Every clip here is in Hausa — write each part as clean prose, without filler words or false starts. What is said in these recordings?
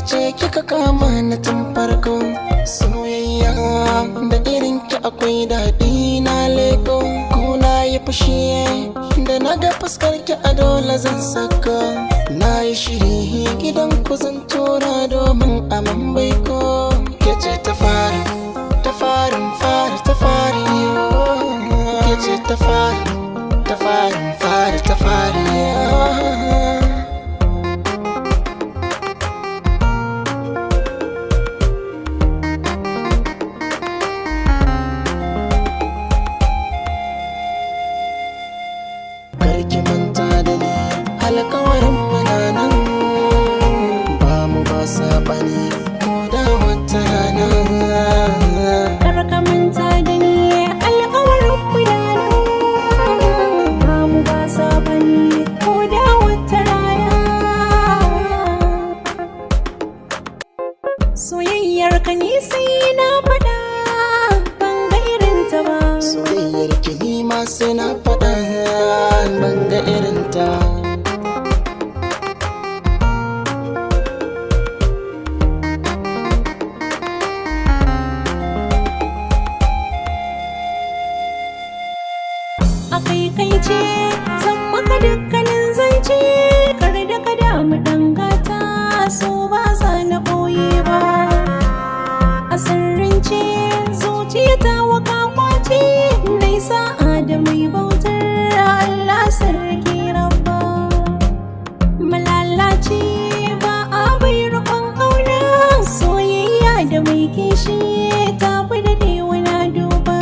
ce kika kama ni tun farko soyayya da irin ki akwai daɗi na leko ko na yi fushi da na ga fuskar ki a dole zan saka na yi shiri gidan ku zan tura domin aman baiko ke ce ta fari ta farin fari ta fari ke ce ta fari ta farin fari ta fari ki manta da ni alƙawarin muna nan ba mu ba saɓani ko da wata rana. Kar ka manta da ni alƙawarin muna nan ba mu ba saɓani ko da wata rana. Soyayyar ka ni sai na faɗa ban ga irin ta ba. Soyayyar ki ni ma sai na faɗa ban ga irin ta. A kai ce zan maka dukkanin zance kar da ka damu dangata so ba za na ɓoye ba. A sirrince zuciya ta waka kwace nai sa'a da mai bautar Allah sarki rabba. Malalaci ba a bai rukun ƙauna soyayya da mai kishi ta fi daɗewa na duba.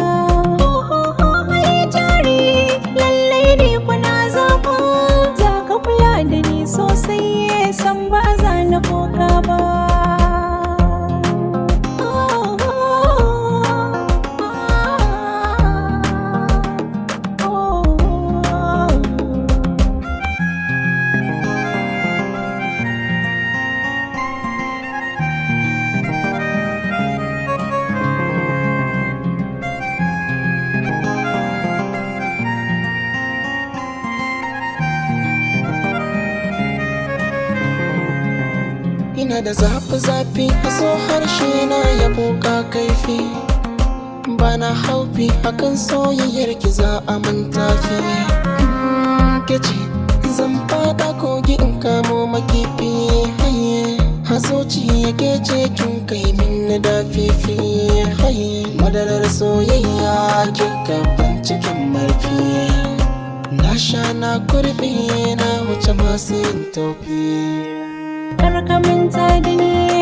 Sosai san ba za na koka ba. Ina da zafi-zafi a so harshe na ya buka kaifi bana haufi akan soyayyar ki za a manta fi kece zan fada kogi in kamo makifi haye hazoci yake ce kin kai min da fifi haye madarar soyayya kika ban cikin marfi na sha na kurbi na wuce masu yin tofi. Kar ka manta da ni